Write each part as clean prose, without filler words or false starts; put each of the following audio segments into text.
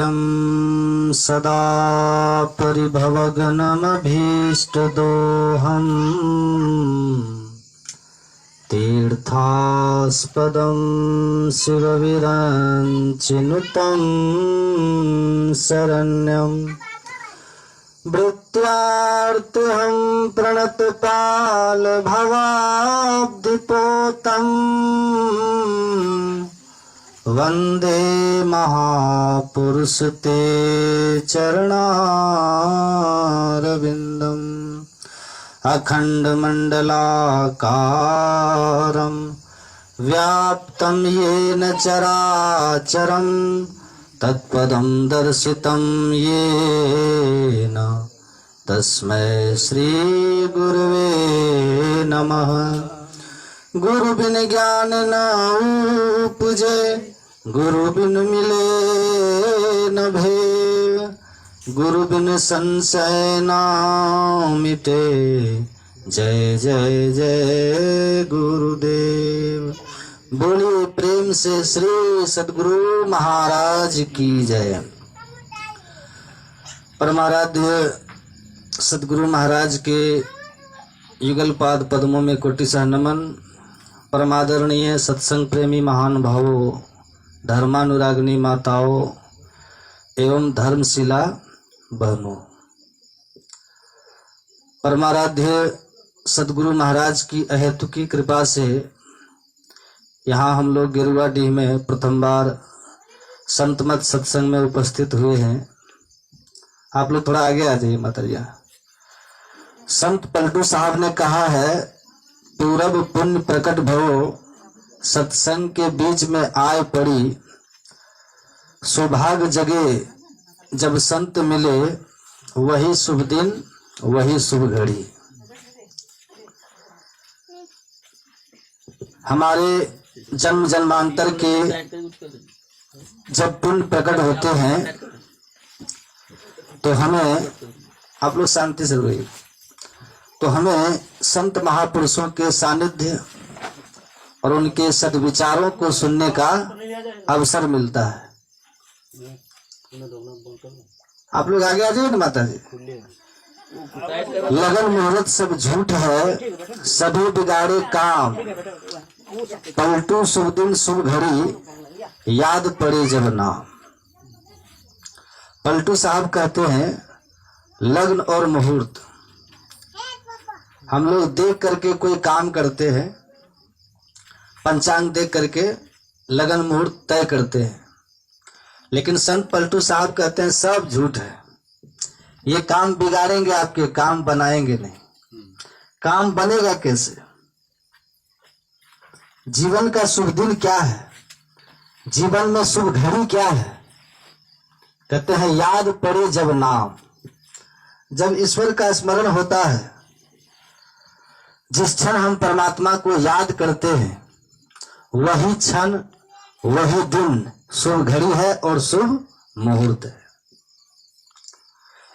नित्यं सदा परिभवग्नमभीष्टदोहम् तीर्थास्पदं शिवविरञ्चिनुतं शरण्यं भृत्यार्तिहं प्रणतपालभवाब्धिपोतम् वन्दे महापुरुष ते चरणारविन्दम् अखण्डमण्डलाकारं व्याप्तं येन चराचरं तत्पदं दर्शितं येन तस्मै श्रीगुरुवे नमः। गुरु बिन ज्ञान न उपजे, गुरु बिन मिले न भेद, गुरु बिन संशय न मिटे। जय जय जय गुरुदेव। बोलिए प्रेम से श्री सद्गुरु महाराज की जय। परमाराध्य सद्गुरु महाराज के युगल पाद पद्मों में कोटिशः नमन। परमादरणीय सत्संग प्रेमी महान भावों, धर्मानुरागिनी माताओं एवं धर्मशिला बहनों, परमाराध्य सद्गुरु महाराज की अहेतुकी कृपा से यहाँ हम लोग गेरुआडीह में प्रथम बार संतमत सत्संग में उपस्थित हुए हैं। आप लोग थोड़ा आगे आ जाइए मातारिया। संत पलटू साहब ने कहा है, पूरब पुण्य प्रकट भवो, सत्संग के बीच में आए पड़ी, सौभाग्य जगे जब संत मिले, वही शुभ दिन वही शुभ घड़ी। हमारे जन्म जन्मांतर के जब पुण्य प्रकट होते हैं तो हमें, आप लोग शांति से रहिए, तो हमें संत महापुरुषों के सानिध्य और उनके सद्विचारों को सुनने का अवसर मिलता है। आप लोग आगे आ जाइए ना माता जी। लगन मुहूर्त सब झूठ है, सभी बिगाड़े काम, पलटू शुभ दिन शुभ घड़ी, याद पड़े जब नाम। पलटू साहब कहते हैं, लग्न और मुहूर्त हम लोग देख करके कोई काम करते हैं, पंचांग देख करके लगन मुहूर्त तय करते हैं, लेकिन संत पलटू साहब कहते हैं सब झूठ है। ये काम बिगाड़ेंगे आपके, काम बनाएंगे नहीं। काम बनेगा कैसे? जीवन का शुभ दिन क्या है, जीवन में शुभ घड़ी क्या है? कहते हैं याद पड़े जब नाम। जब ईश्वर का स्मरण होता है, जिस क्षण हम परमात्मा को याद करते हैं, वही क्षण वही दिन शुभ घड़ी है और शुभ मुहूर्त है।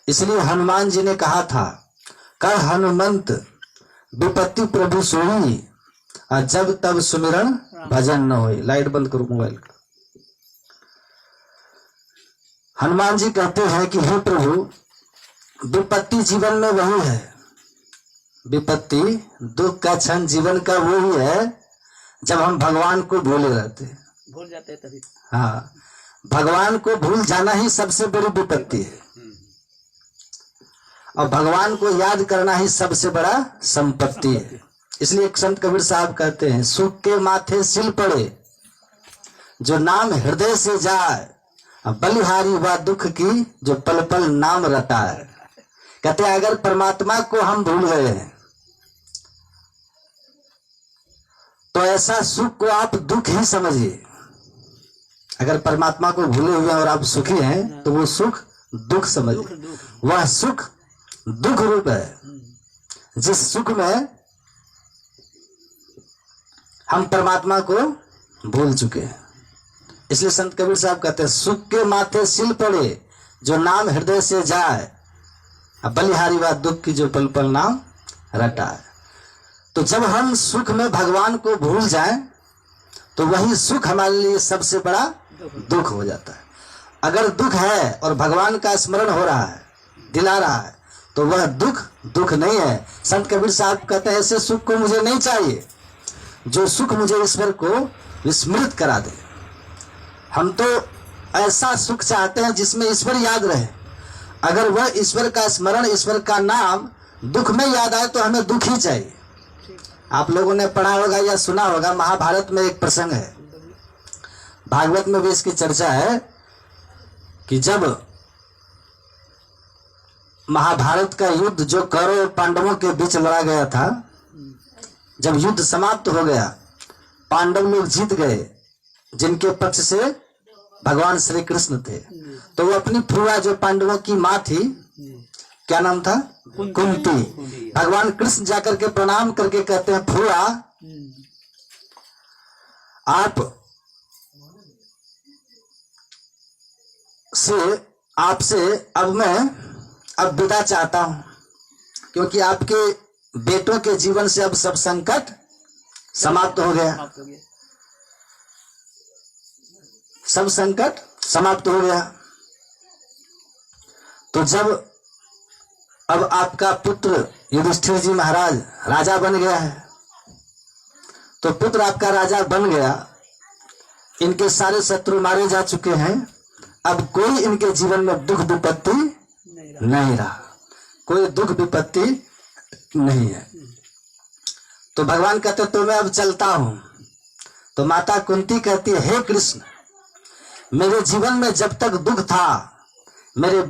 इसलिए हनुमान जी ने कहा था, कह हनुमंत विपत्ति प्रभु सोई, और जब तब सुमिरन भजन न होई। लाइट बंद करो मोबाइल का। हनुमान जी कहते हैं कि हे प्रभु, विपत्ति जीवन में वही है, विपत्ति दुख का क्षण जीवन का वही है जब हम भगवान को भूले रहते हैं, भूल जाते हैं तभी। हाँ, भगवान को भूल जाना ही सबसे बड़ी विपत्ति है, और भगवान को याद करना ही सबसे बड़ा संपत्ति है। इसलिए एक संत कबीर साहब कहते हैं, सुख के माथे सिल पड़े, जो नाम हृदय से जाए, बलिहारी हुआ दुख की, जो पल पल नाम रटा है। कहते हैं अगर परमात्मा को हम भूल गए हैं तो ऐसा सुख को आप दुख ही समझिए। अगर परमात्मा को भूले हुए हैं और आप सुखी हैं तो वो सुख दुख समझिए। वह सुख दुख रूप है, जिस सुख में हम परमात्मा को भूल चुके हैं। इसलिए संत कबीर साहब कहते हैं, सुख के माथे सिल पड़े, जो नाम हृदय से जाए, बलिहारी व दुख की, जो पल पल नाम रटा है। तो जब हम सुख में भगवान को भूल जाएं तो वही सुख हमारे लिए सबसे बड़ा दुख हो जाता है। अगर दुख है और भगवान का स्मरण हो रहा है, दिला रहा है, तो वह दुख नहीं है। संत कबीर साहब कहते हैं ऐसे सुख को मुझे नहीं चाहिए जो सुख मुझे ईश्वर को विस्मृत करा दे। हम तो ऐसा सुख चाहते हैं जिसमें ईश्वर याद रहे। अगर वह ईश्वर का स्मरण, ईश्वर का नाम दुख में याद आए तो हमें दुख ही चाहिए। आप लोगों ने पढ़ा होगा या सुना होगा, महाभारत में एक प्रसंग है, भागवत में भी इसकी चर्चा है कि जब महाभारत का युद्ध जो कौरव और पांडवों के बीच लड़ा गया था, जब युद्ध समाप्त हो गया, पांडव लोग जीत गए, जिनके पक्ष से भगवान श्री कृष्ण थे, तो वो अपनी फुआ जो पांडवों की माँ थी, क्या नाम था, कुंती, भगवान कृष्ण जाकर के प्रणाम करके कहते हैं, फुआ आपसे अब मैं विदा चाहता हूं, क्योंकि आपके बेटों के जीवन से अब सब संकट समाप्त हो गया, सब संकट समाप्त हो गया। तो जब अब आपका पुत्र युधिष्ठिर जी महाराज राजा बन गया है, तो पुत्र आपका राजा बन गया, इनके सारे शत्रु मारे जा चुके हैं, अब कोई इनके जीवन में दुख विपत्ति नहीं रहा, कोई दुख विपत्ति नहीं है। तो भगवान कहते तो मैं अब चलता हूं। तो माता कुंती कहती है, हे कृष्ण, मेरे जीवन में जब तक दुख था, मेरे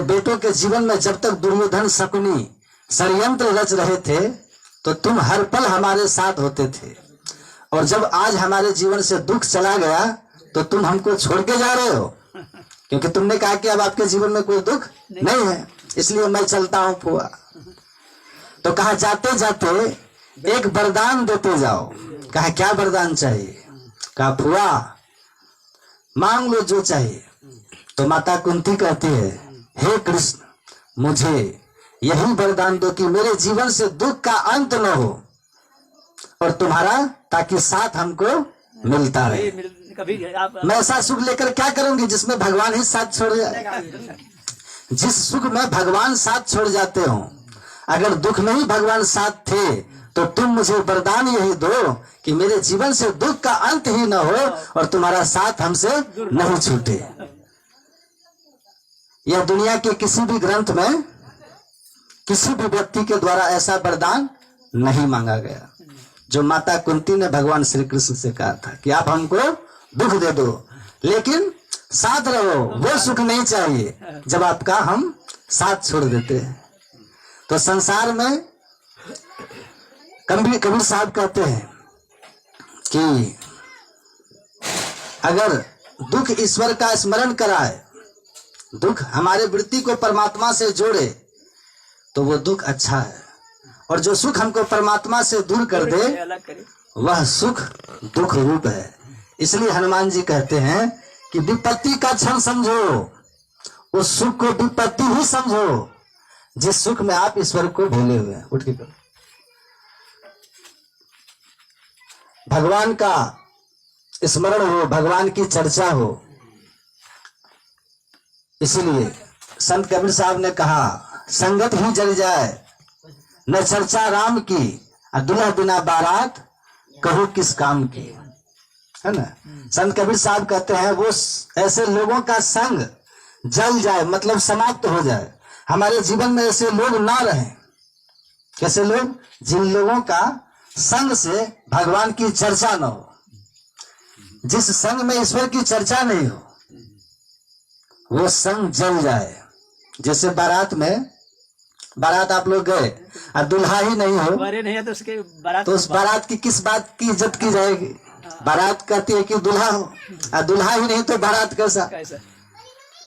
बेटों के जीवन में जब तक दुर्योधन शकुनी षड्यंत्र रच रहे थे, तो तुम हर पल हमारे साथ होते थे, और जब आज हमारे जीवन से दुख चला गया तो तुम हमको छोड़ के जा रहे हो, क्योंकि तुमने कहा कि अब आपके जीवन में कोई दुख नहीं है, इसलिए मैं चलता हूं फुआ। तो कहा जाते जाते एक वरदान देते जाओ। कहा क्या वरदान चाहिए? कहा फुआ मांग लो जो चाहिए। तो माता कुंती कहती है, हे कृष्ण, मुझे यही वरदान दो कि मेरे जीवन से दुख का अंत न हो, और तुम्हारा ताकि साथ हमको मिलता रहे। मैं ऐसा सुख लेकर क्या करूंगी जिसमें भगवान ही साथ छोड़ जाए। जिस सुख में भगवान साथ छोड़ जाते हो, अगर दुख में ही भगवान साथ थे, तो तुम मुझे वरदान यही दो कि मेरे जीवन से दुख का अंत ही न हो और तुम्हारा साथ हमसे नहीं छूटे। यह दुनिया के किसी भी ग्रंथ में किसी भी व्यक्ति के द्वारा ऐसा वरदान नहीं मांगा गया जो माता कुंती ने भगवान श्री कृष्ण से कहा था कि आप हमको दुख दे दो, लेकिन साथ रहो। वो सुख नहीं चाहिए जब आपका हम साथ छोड़ देते हैं। तो संसार में कबीर साहब कहते हैं कि अगर दुख ईश्वर का स्मरण कराए, दुख हमारे वृत्ति को परमात्मा से जोड़े, तो वो दुख अच्छा है, और जो सुख हमको परमात्मा से दूर कर दे वह सुख दुख रूप है। इसलिए हनुमान जी कहते हैं कि विपत्ति का क्षण समझो, उस सुख को विपत्ति ही समझो जिस सुख में आप ईश्वर को भूले हुए हैं। उठ के करो, भगवान का स्मरण हो, भगवान की चर्चा हो। इसलिए संत कबीर साहब ने कहा, संगत ही जल जाए न चर्चा राम की, दुल्हा बिना बारात कहो किस काम की, है ना। संत कबीर साहब कहते हैं वो ऐसे लोगों का संग जल जाए, मतलब समाप्त हो जाए, हमारे जीवन में ऐसे लोग ना रहे। कैसे लोग? जिन लोगों का संग से भगवान की चर्चा न हो, जिस संग में ईश्वर की चर्चा नहीं हो, वो संग जल जाए। जैसे बारात आप लोग गए और दुल्हा ही नहीं हो, नहीं है तो उस बारात की किस बात की इज्जत की जाएगी? बारात कहती है कि दुल्हा हो, और दुल्हा ही नहीं तो बारात कैसा?